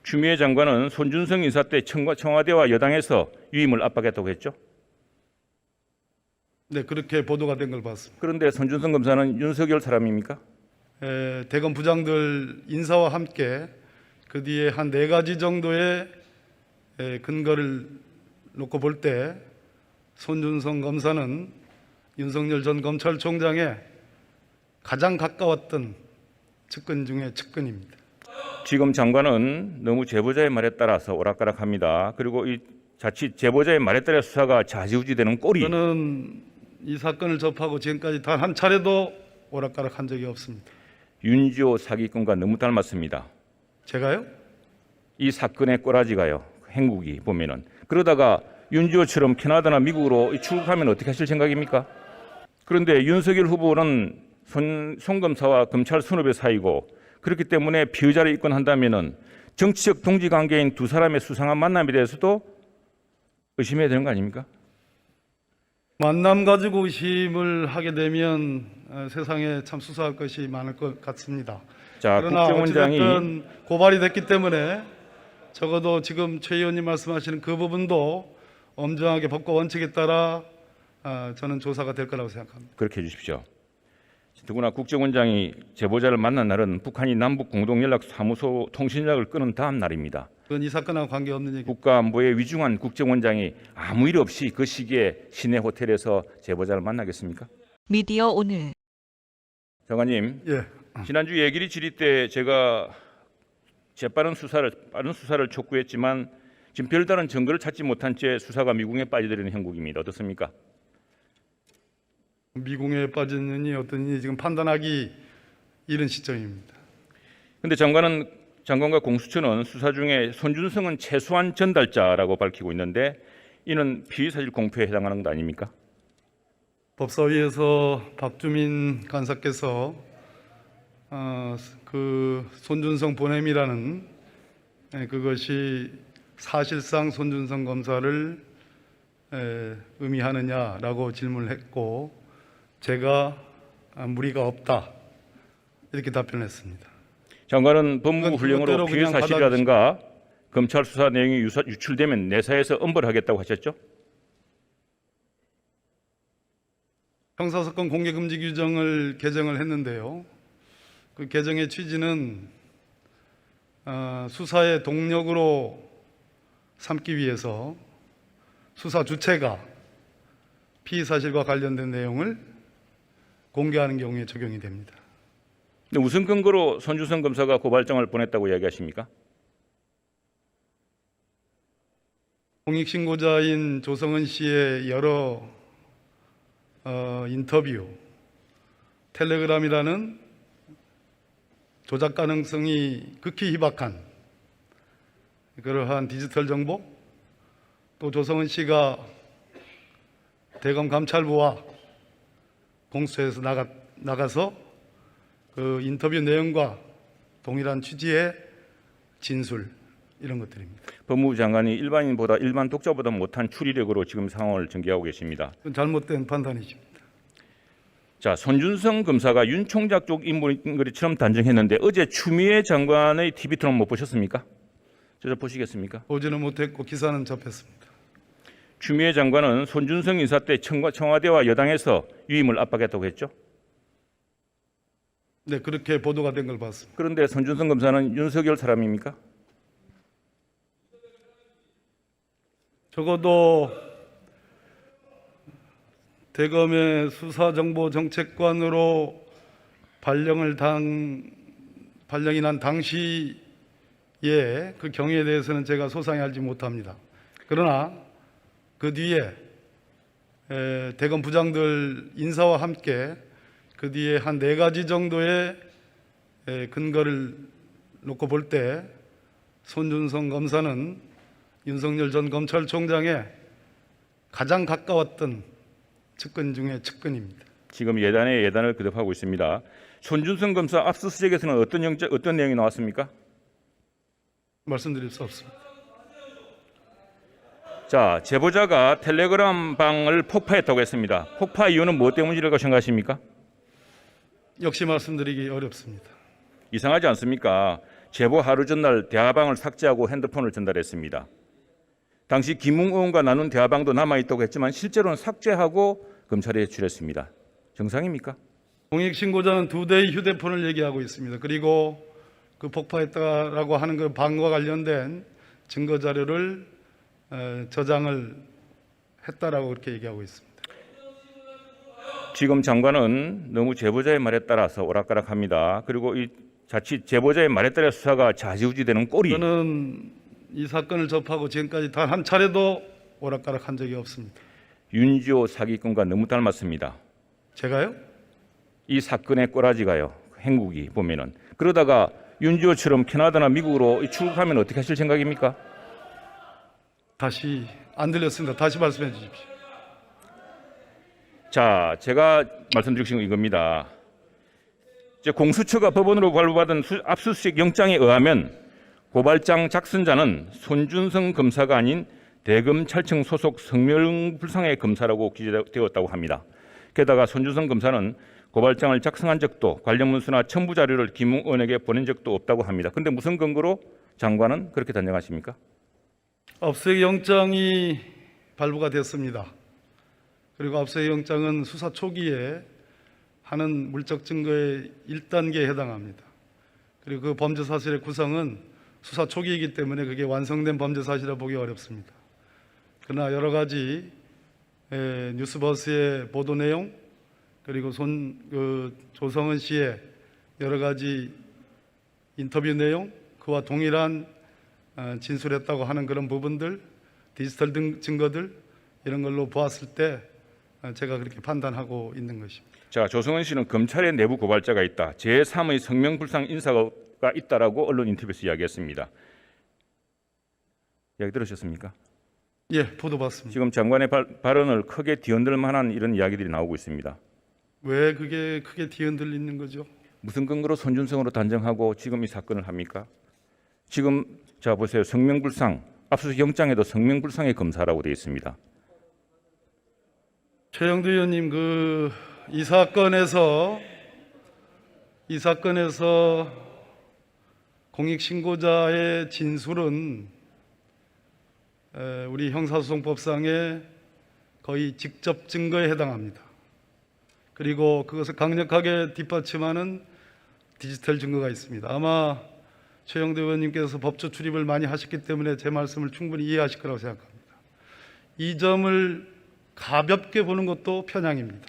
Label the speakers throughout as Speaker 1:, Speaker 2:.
Speaker 1: 추미애 장관은 손준성 인사 때 청와대와 여당에서 유임을 압박했다고 했죠.
Speaker 2: 네, 그렇게 보도가 된 걸 봤습니다.
Speaker 1: 그런데 손준성 검사는 윤석열 사람입니까?
Speaker 2: 대검 부장들 인사와 함께 그 뒤에 한 4가지 정도의 근거를 놓고 볼 때 손준성 검사는 윤석열 전 검찰총장에 가장 가까웠던 측근 중에 측근입니다.
Speaker 1: 지금 장관은 너무 제보자의 말에 따라서 오락가락합니다. 그리고 이 자칫 제보자의 말에 따라 수사가 좌지우지되는 꼴이.
Speaker 2: 저는 이 사건을 접하고 지금까지 단 한 차례도 오락가락한 적이 없습니다.
Speaker 1: 윤지호 사기꾼과 너무 닮았습니다.
Speaker 2: 제가요?
Speaker 1: 이 사건의 꼬라지가요. 행국이 보면은 그러다가 윤지호처럼 캐나다나 미국으로 출국하면 어떻게 하실 생각입니까? 그런데 윤석열 후보는 손 검사와 검찰 선후배 사이고 그렇기 때문에 피의자를 입건한다면은 정치적 동지 관계인 두 사람의 수상한 만남에 대해서도 의심해야 되는 거 아닙니까?
Speaker 2: 만남 가지고 의심을 하게 되면 세상에 참 수사할 것이 많을 것 같습니다.
Speaker 1: 자,
Speaker 2: 그러나
Speaker 1: 국정원장이
Speaker 2: 어찌됐든 고발이 됐기 때문에 적어도 지금 최 의원님 말씀하시는 그 부분도 엄정하게 법과 원칙에 따라 저는 조사가 될 거라고 생각합니다.
Speaker 1: 그렇게 해주십시오. 더구나 국정원장이 제보자를 만난 날은 북한이 남북 공동연락사무소 통신약을 끊은 다음 날입니다.
Speaker 2: 그건 이 사건하고 관계없는 얘기.
Speaker 1: 국가안보에 위중한 국정원장이 아무 일 없이 그 시기에 시내 호텔에서 제보자를 만나겠습니까?
Speaker 3: 미디어 오늘.
Speaker 1: 장관님,
Speaker 2: 예.
Speaker 1: 지난주 예길이 질의 때 제가 빠른 수사를 촉구했지만 지금 별다른 증거를 찾지 못한 채 수사가 미궁에 빠져들이는 형국입니다. 어떻습니까?
Speaker 2: 미궁에 빠졌느니 어떠니 지금 판단하기 이른 시점입니다.
Speaker 1: 그런데 장관과 공수처는 수사 중에 손준성은 최소한 전달자라고 밝히고 있는데 이는 피의사실 공표에 해당하는 것 아닙니까?
Speaker 2: 법사위에서 박주민 간사께서 그 손준성 보냄이라는 그것이 사실상 손준성 검사를 의미하느냐라고 질문을 했고 제가 무리가 없다 이렇게 답변했습니다.
Speaker 1: 장관은 법무부 훈령으로
Speaker 2: 그것대로
Speaker 1: 피의
Speaker 2: 그냥
Speaker 1: 사실이라든가 검찰 수사 내용이 유출되면 내사에서 엄벌하겠다고 하셨죠?
Speaker 2: 형사사건 공개금지 규정을 개정을 했는데요. 그 개정의 취지는 수사의 동력으로 삼기 위해서 수사 주체가 피의 사실과 관련된 내용을 공개하는 경우에 적용이 됩니다.
Speaker 1: 근데 무슨 근거로 손준성 검사가 고발장을 보냈다고 이야기하십니까?
Speaker 2: 공익신고자인 조성은 씨의 여러 인터뷰, 텔레그램이라는 조작 가능성이 극히 희박한 그러한 디지털 정보, 또 조성은 씨가 대검 감찰부와 공수처에서 나가서 그 인터뷰 내용과 동일한 취지의 진술 이런 것들입니다.
Speaker 1: 법무부 장관이 일반 독자보다 못한 추리력으로 지금 상황을 전개하고 계십니다.
Speaker 2: 그건 잘못된 판단이십니다.
Speaker 1: 자, 손준성 검사가 윤 총장 쪽 인물인 것처럼 단정했는데 어제 추미애 장관의 TV 토론 못 보셨습니까? 저 보시겠습니까?
Speaker 2: 보지는 못했고 기사는 접했습니다.
Speaker 1: 추미애 장관은 손준성 인사 때 청와대와 여당에서 유임을 압박했다고 했죠.
Speaker 2: 네, 그렇게 보도가 된 걸 봤습니다.
Speaker 1: 그런데 손준성 검사는 윤석열 사람입니까?
Speaker 2: 적어도 대검의 수사정보정책관으로 발령이 난 당시에 그 경위에 대해서는 제가 소상히 알지 못합니다. 그러나 그 뒤에 대검 부장들 인사와 함께 그 뒤에 한 4가지 정도의 근거를 놓고 볼 때 손준성 검사는 윤석열 전 검찰총장에 가장 가까웠던 측근 중에 측근입니다.
Speaker 1: 지금 예단에 예단을 거듭하고 있습니다. 손준성 검사 압수수색에서는 어떤 내용이 나왔습니까?
Speaker 2: 말씀드릴 수 없습니다.
Speaker 1: 자, 제보자가 텔레그램 방을 폭파했다고 했습니다. 폭파 이유는 무엇 때문이라고 생각하십니까?
Speaker 2: 역시 말씀드리기 어렵습니다.
Speaker 1: 이상하지 않습니까? 제보 하루 전날 대화방을 삭제하고 핸드폰을 전달했습니다. 당시 김웅 의원과 나눈 대화방도 남아있다고 했지만 실제로는 삭제하고 검찰에 제출했습니다. 정상입니까?
Speaker 2: 공익신고자는 2대의 휴대폰을 얘기하고 있습니다. 그리고 그 폭파했다라고 하는 그 방과 관련된 증거 자료를 저장을 했다라고 그렇게 얘기하고 있습니다.
Speaker 1: 지금 장관은 너무 제보자의 말에 따라서 오락가락합니다. 그리고 이 자칫 제보자의 말에 따라 수사가 좌지우지되는 꼴이
Speaker 2: 저는 이 사건을 접하고 지금까지 단 한 차례도 오락가락한 적이 없습니다.
Speaker 1: 윤지호 사기꾼과 너무 닮았습니다.
Speaker 2: 제가요?
Speaker 1: 이 사건의 꼬라지가요. 행국이 보면은 그러다가 윤지호처럼 캐나다나 미국으로 출국하면 어떻게 하실 생각입니까?
Speaker 2: 다시 안 들렸습니다. 다시 말씀해 주십시오.
Speaker 1: 자, 제가 말씀드리고 싶은 건 이겁니다. 이제 공수처가 법원으로 발부받은 압수수색 영장에 의하면 고발장 작성자는 손준성 검사가 아닌 대검찰청 소속 성명불상의 검사라고 기재되었다고 합니다. 게다가 손준성 검사는 고발장을 작성한 적도 관련 문서나 첨부 자료를 김웅 의원에게 보낸 적도 없다고 합니다. 그런데 무슨 근거로 장관은 그렇게 단정하십니까?
Speaker 2: 압수수색 영장이 발부가 됐습니다. 그리고 압수수색 영장은 수사 초기에 하는 물적 증거의 1단계에 해당합니다. 그리고 그 범죄 사실의 구성은 수사 초기이기 때문에 그게 완성된 범죄 사실이라 보기 어렵습니다. 그러나 여러 가지 뉴스버스의 보도 내용 그리고 조성은 씨의 여러 가지 인터뷰 내용 그와 동일한 진술했다고 하는 그런 부분들 디지털 증거들 이런 걸로 보았을 때 제가 그렇게 판단하고 있는 것입니다.
Speaker 1: 자, 조성은 씨는 검찰의 내부 고발자가 있다. 제3의 성명불상 인사가 있다라고 언론 인터뷰에서 이야기했습니다. 이야기 들으셨습니까?
Speaker 2: 예, 보도 봤습니다.
Speaker 1: 지금 장관의 발언을 크게 뒤흔들 만한 이런 이야기들이 나오고 있습니다.
Speaker 2: 왜 그게 크게 뒤흔들리는 거죠?
Speaker 1: 무슨 근거로 손준성으로 단정하고 지금 이 사건을 합니까? 지금 자 보세요. 성명불상 압수수색 영장에도 성명불상의 검사라고 되어 있습니다.
Speaker 2: 최영두 의원님 이 사건에서 공익신고자의 진술은 우리 형사소송법상의 거의 직접 증거에 해당합니다. 그리고 그것을 강력하게 뒷받침하는 디지털 증거가 있습니다. 아마 최영두 의원님께서 법조 출입을 많이 하셨기 때문에 제 말씀을 충분히 이해하실 거라고 생각합니다. 이 점을 가볍게 보는 것도 편향입니다.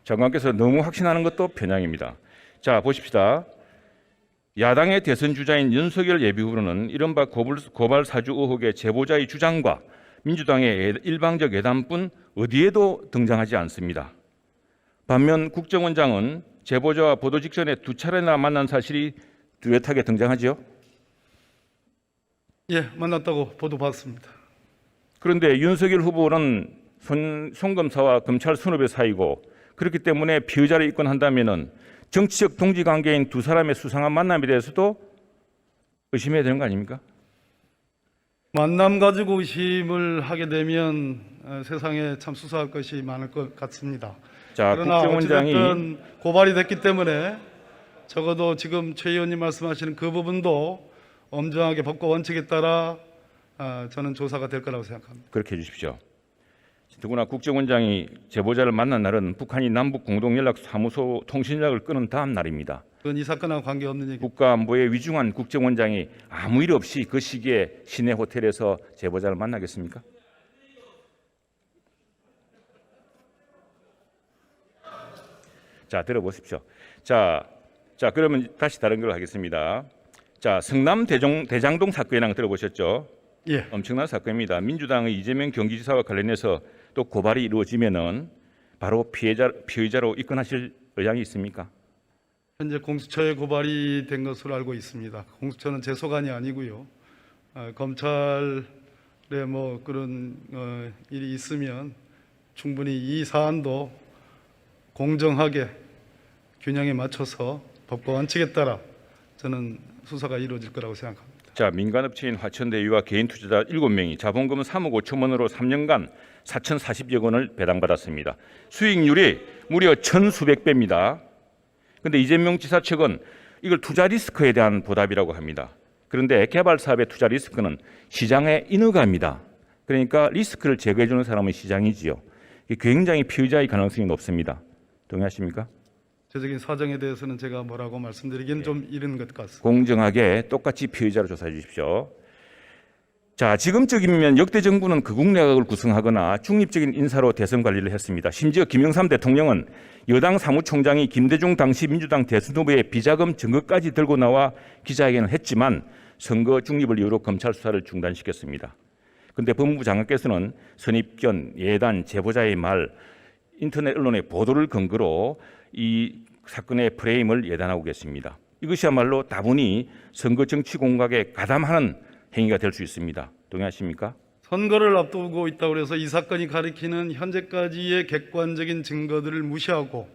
Speaker 1: 장관께서 너무 확신하는 것도 편향입니다. 자, 보십시다. 야당의 대선 주자인 윤석열 예비후보는 이른바 고발 사주 의혹의 제보자의 주장과 민주당의 일방적 예단뿐 어디에도 등장하지 않습니다. 반면 국정원장은 제보자와 보도 직전에 2차례나 만난 사실이 뚜렷하게 등장하지요.
Speaker 2: 예, 만났다고 보도 봤습니다.
Speaker 1: 그런데 윤석열 후보는 손 검사와 검찰 선후배 사이고 그렇기 때문에 피의자를 입건한다면은 정치적 동지 관계인 두 사람의 수상한 만남에 대해서도 의심해야 되는 거 아닙니까?
Speaker 2: 만남 가지고 의심을 하게 되면 세상에 참 수사할 것이 많을 것 같습니다.
Speaker 1: 자,
Speaker 2: 그러나
Speaker 1: 국정원장이
Speaker 2: 어찌됐든 고발이 됐기 때문에 적어도 지금 최 의원님 말씀하시는 그 부분도 엄정하게 법과 원칙에 따라 저는 조사가 될 거라고 생각합니다.
Speaker 1: 그렇게 해주십시오. 더구나 국정원장이 제보자를 만난 날은 북한이 남북 공동연락사무소 통신연락을 끊은 다음 날입니다.
Speaker 2: 그건 이 사건하고 관계없는 얘기.
Speaker 1: 국가안보에 위중한 국정원장이 아무 일 없이 그 시기에 시내 호텔에서 제보자를 만나겠습니까? 자, 들어보십시오. 자, 그러면 다시 다른 걸 하겠습니다. 자, 성남 대장동 사건이랑 들어보셨죠?
Speaker 2: 예.
Speaker 1: 엄청난 사건입니다. 민주당의 이재명 경기지사와 관련해서 또 고발이 이루어지면은 바로 피의자로 입건하실 의향이 있습니까?
Speaker 2: 현재 공수처에 고발이 된 것으로 알고 있습니다. 공수처는 제 소관이 아니고요. 검찰에 뭐 그런 일이 있으면 충분히 이 사안도 공정하게 균형에 맞춰서 법과 원칙에 따라 저는 수사가 이루어질 거라고 생각합니다.
Speaker 1: 자, 민간업체인 화천대유와 개인 투자자 7명이 자본금 3억 5천 원으로 3년간 4,040여 원을 배당받았습니다. 수익률이 무려 1,000수백 배입니다. 그런데 이재명 지사 측은 이걸 투자 리스크에 대한 보답이라고 합니다. 그런데 개발 사업의 투자 리스크는 시장에 인허가입니다. 그러니까 리스크를 제거해 주는 사람은 시장이지요. 이게 굉장히 피의자의 가능성이 높습니다. 동의하십니까?
Speaker 2: 구체적인 사정에 대해서는 제가 뭐라고 말씀드리기는 좀 이른 것 같습니다.
Speaker 1: 공정하게 똑같이 피의자로 조사해 주십시오. 자, 지금쯤이면 역대 정부는 극우 내각을 구성하거나 중립적인 인사로 대선 관리를 했습니다. 심지어 김영삼 대통령은 여당 사무총장이 김대중 당시 민주당 대선 후보의 비자금 증거까지 들고 나와 기자회견을 했지만 선거 중립을 이유로 검찰 수사를 중단시켰습니다. 그런데 법무부 장관께서는 선입견, 예단, 제보자의 말, 인터넷 언론의 보도를 근거로 이 사건의 프레임을 예단하고 계십니다. 이것이야말로 다분히 선거 정치 공각에 가담하는 행위가 될 수 있습니다. 동의하십니까?
Speaker 2: 선거를 앞두고 있다고 해서 이 사건이 가리키는 현재까지의 객관적인 증거들을 무시하고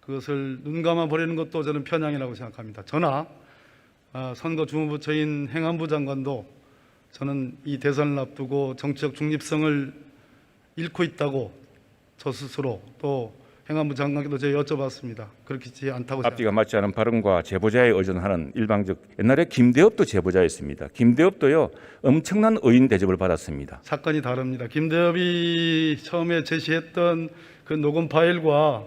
Speaker 2: 그것을 눈감아 버리는 것도 저는 편향이라고 생각합니다. 저나 선거 주무부처인 행안부 장관도 저는 이 대선을 앞두고 정치적 중립성을 잃고 있다고 저 스스로 또 행안부 장관께도 제가 여쭤봤습니다. 그렇지 않다고 생각합니다.
Speaker 1: 앞뒤가 맞지 않은 발언과 제보자에 의존하는 일방적, 옛날에 김대엽도 제보자였습니다. 김대엽도요 엄청난 의인 대접을 받았습니다.
Speaker 2: 사건이 다릅니다. 김대엽이 처음에 제시했던 그 녹음 파일과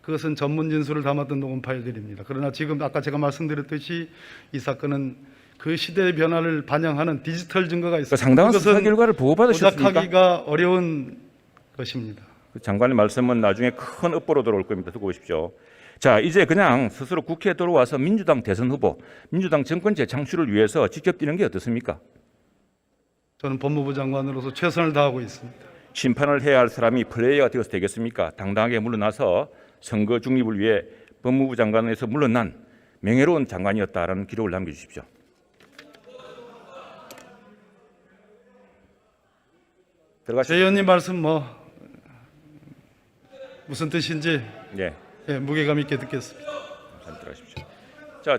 Speaker 2: 그것은 전문 진술을 담았던 녹음 파일들입니다. 그러나 지금 아까 제가 말씀드렸듯이 이 사건은 그 시대의 변화를 반영하는 디지털 증거가 있습니다.
Speaker 1: 상당한 수사 결과를 보고받으셨습니까?
Speaker 2: 조작하기가 어려운 것입니다.
Speaker 1: 장관의 말씀은 나중에 큰 업보로 들어올 겁니다. 듣고 오십시오. 자, 이제 그냥 스스로 국회에 들어와서 민주당 대선 후보, 민주당 정권 재창출을 위해서 직접 뛰는 게 어떻습니까?
Speaker 2: 저는 법무부 장관으로서 최선을 다하고 있습니다.
Speaker 1: 심판을 해야 할 사람이 플레이어가 되어서 되겠습니까? 당당하게 물러나서 선거 중립을 위해 법무부 장관에서 물러난 명예로운 장관이었다라는 기록을 남겨주십시오.
Speaker 2: 제 의원님 말씀 무슨 뜻인지
Speaker 1: 예,
Speaker 2: 무게감 있게 듣겠습니다.
Speaker 1: 들어가십시오. 자.